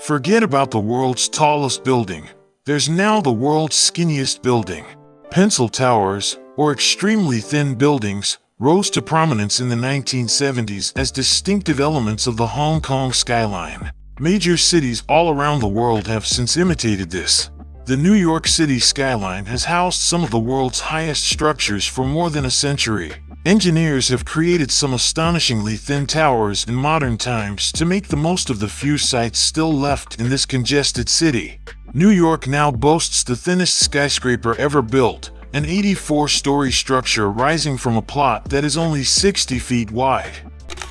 Forget about the world's tallest building. There's now the world's skinniest building. Pencil towers, or extremely thin buildings, rose to prominence in the 1970s as distinctive elements of the Hong Kong skyline. Major cities all around the world have since imitated this. The New York City skyline has housed some of the world's highest structures for more than a century. Engineers have created some astonishingly thin towers in modern times to make the most of the few sites still left in this congested city. New York now boasts the thinnest skyscraper ever built, an 84-story structure rising from a plot that is only 60 feet wide.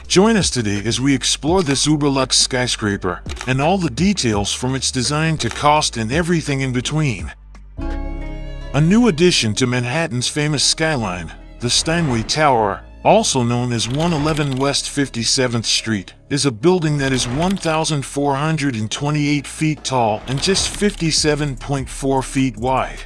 Join us today as we explore this uber-luxe skyscraper and all the details from its design to cost and everything in between. A new addition to Manhattan's famous skyline, the Steinway Tower, also known as 111 West 57th Street, is a building that is 1,428 feet tall and just 57.4 feet wide.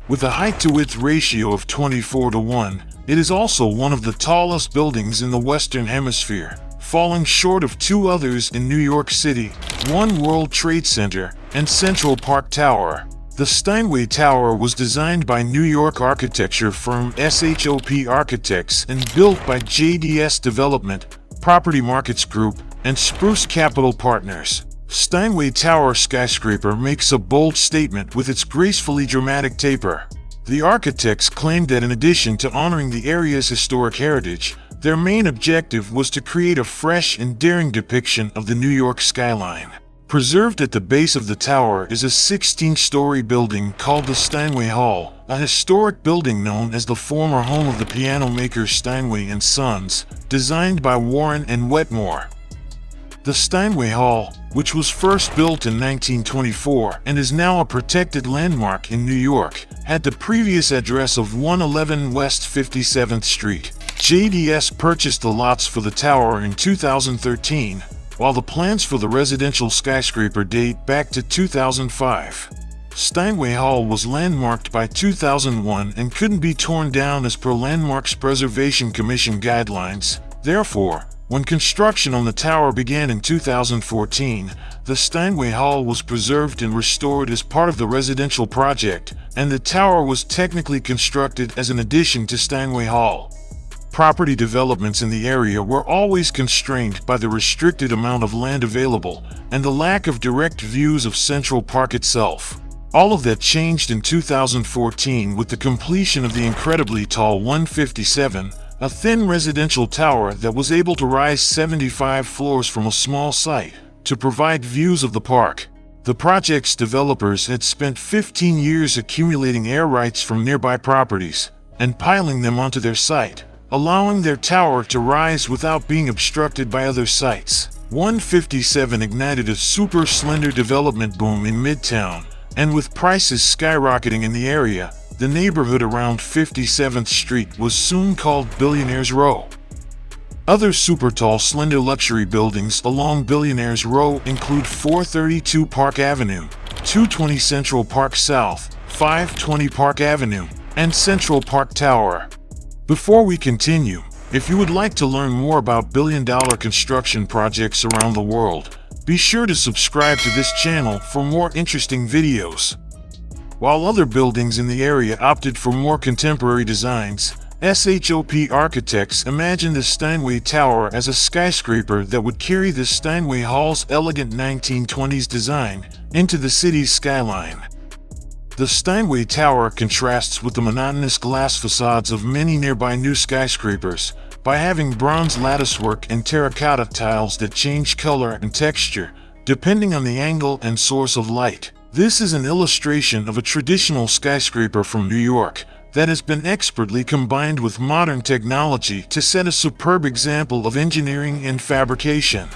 With a height-to-width ratio of 24:1, it is also one of the tallest buildings in the Western Hemisphere, falling short of two others in New York City, One World Trade Center and Central Park Tower. The Steinway Tower was designed by New York architecture firm SHOP Architects and built by JDS Development, Property Markets Group, and Spruce Capital Partners. Steinway Tower skyscraper makes a bold statement with its gracefully dramatic taper. The architects claimed that in addition to honoring the area's historic heritage, their main objective was to create a fresh and daring depiction of the New York skyline. Preserved at the base of the tower is a 16-story building called the Steinway Hall, a historic building known as the former home of the piano maker Steinway and Sons, designed by Warren and Wetmore. The Steinway Hall, which was first built in 1924 and is now a protected landmark in New York, had the previous address of 111 West 57th Street. JDS purchased the lots for the tower in 2013, while the plans for the residential skyscraper date back to 2005. Steinway Hall was landmarked by 2001 and couldn't be torn down as per Landmarks Preservation Commission guidelines. Therefore, when construction on the tower began in 2014, the Steinway Hall was preserved and restored as part of the residential project, and the tower was technically constructed as an addition to Steinway Hall. Property developments in the area were always constrained by the restricted amount of land available and the lack of direct views of Central Park itself. All of that changed in 2014 with the completion of the incredibly tall 157, a thin residential tower that was able to rise 75 floors from a small site to provide views of the park. The project's developers had spent 15 years accumulating air rights from nearby properties and piling them onto their site, allowing their tower to rise without being obstructed by other sites. 157 ignited a super slender development boom in Midtown, and with prices skyrocketing in the area, the neighborhood around 57th Street was soon called Billionaires Row. Other super tall slender luxury buildings along Billionaires Row include 432 Park Avenue, 220 Central Park South, 520 Park Avenue, and Central Park Tower. Before we continue, if you would like to learn more about billion-dollar construction projects around the world, be sure to subscribe to this channel for more interesting videos. While other buildings in the area opted for more contemporary designs, SHOP Architects imagined the Steinway Tower as a skyscraper that would carry the Steinway Hall's elegant 1920s design into the city's skyline. The Steinway Tower contrasts with the monotonous glass facades of many nearby new skyscrapers by having bronze latticework and terracotta tiles that change color and texture depending on the angle and source of light. This is an illustration of a traditional skyscraper from New York that has been expertly combined with modern technology to set a superb example of engineering and fabrication.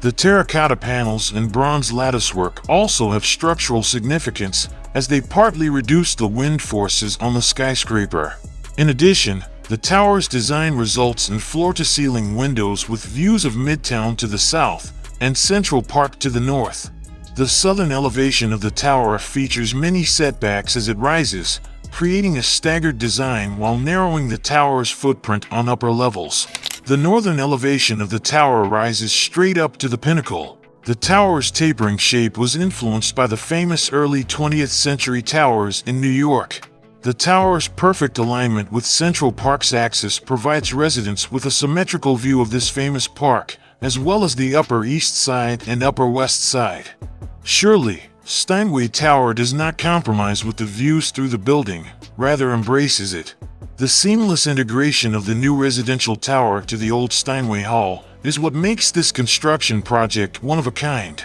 The terracotta panels and bronze latticework also have structural significance as they partly reduce the wind forces on the skyscraper. In addition, the tower's design results in floor-to-ceiling windows with views of Midtown to the south and Central Park to the north. The southern elevation of the tower features many setbacks as it rises, creating a staggered design while narrowing the tower's footprint on upper levels. The northern elevation of the tower rises straight up to the pinnacle, The tower's tapering shape was influenced by the famous early 20th century towers in New York. The tower's perfect alignment with Central Park's axis provides residents with a symmetrical view of this famous park, as well as the Upper East Side and Upper West Side. Surely, Steinway Tower does not compromise with the views through the building, rather embraces it. The seamless integration of the new residential tower to the old Steinway Hall is what makes this construction project one of a kind.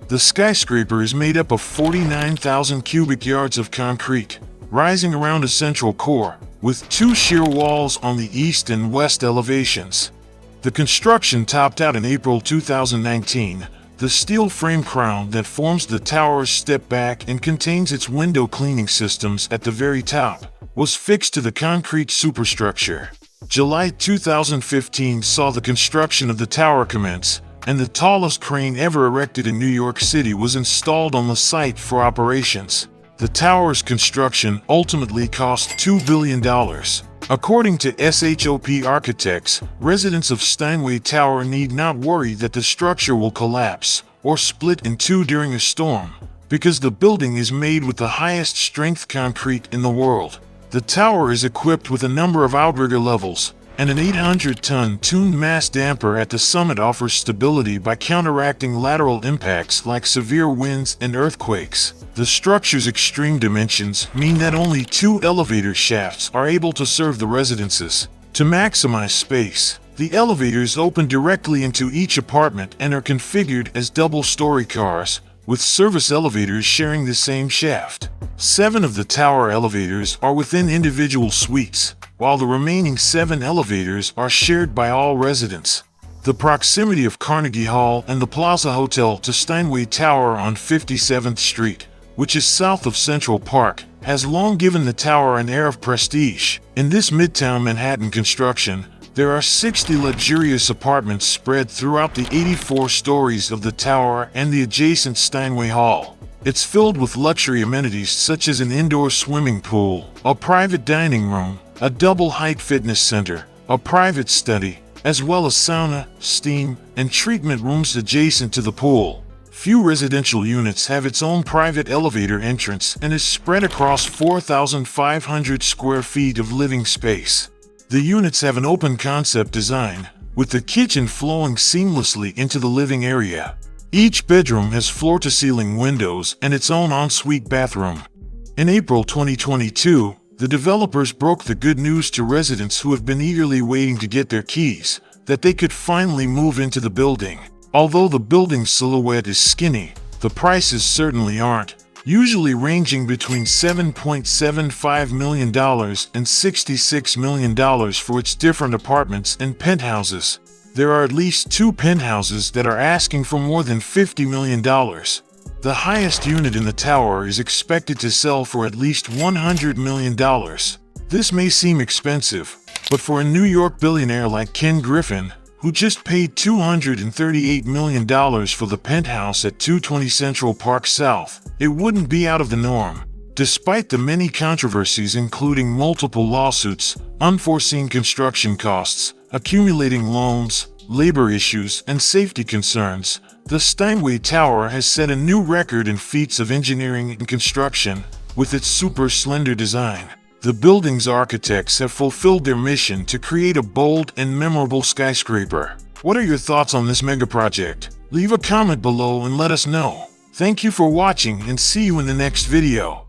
The skyscraper is made up of 49,000 cubic yards of concrete, rising around a central core, with two sheer walls on the east and west elevations. The construction topped out in April 2019. The steel frame crown that forms the tower's step back and contains its window cleaning systems at the very top was fixed to the concrete superstructure. July 2015 saw the construction of the tower commence, and the tallest crane ever erected in New York City was installed on the site for operations. The tower's construction ultimately cost $2 billion. According to SHOP architects, residents of Steinway Tower need not worry that the structure will collapse or split in two during a storm, because the building is made with the highest strength concrete in the world. The tower is equipped with a number of outrigger levels, and an 800-ton tuned mass damper at the summit offers stability by counteracting lateral impacts like severe winds and earthquakes. The structure's extreme dimensions mean that only 2 elevator shafts are able to serve the residences. To maximize space, the elevators open directly into each apartment and are configured as double-story cars, with service elevators sharing the same shaft. 7 of the tower elevators are within individual suites, while the remaining 7 elevators are shared by all residents. The proximity of Carnegie Hall and the Plaza Hotel to Steinway Tower on 57th Street, which is south of Central Park, has long given the tower an air of prestige. In this Midtown Manhattan construction, there are 60 luxurious apartments spread throughout the 84 stories of the tower and the adjacent Steinway Hall. It's filled with luxury amenities such as an indoor swimming pool, a private dining room, a double-height fitness center, a private study, as well as sauna, steam, and treatment rooms adjacent to the pool. Few residential units have its own private elevator entrance and is spread across 4,500 square feet of living space. The units have an open concept design, with the kitchen flowing seamlessly into the living area. Each bedroom has floor-to-ceiling windows and its own ensuite bathroom. In April 2022, the developers broke the good news to residents who have been eagerly waiting to get their keys, that they could finally move into the building. Although the building's silhouette is skinny, the prices certainly aren't, usually ranging between $7.75 million and $66 million for its different apartments and penthouses. There are at least 2 penthouses that are asking for more than $50 million. The highest unit in the tower is expected to sell for at least $100 million. This may seem expensive, but for a New York billionaire like Ken Griffin, who just paid $238 million for the penthouse at 220 Central Park South, it wouldn't be out of the norm. Despite the many controversies including multiple lawsuits, unforeseen construction costs, accumulating loans, labor issues, and safety concerns, the Steinway Tower has set a new record in feats of engineering and construction with its super slender design. The building's architects have fulfilled their mission to create a bold and memorable skyscraper. What are your thoughts on this mega project? Leave a comment below and let us know. Thank you for watching and see you in the next video.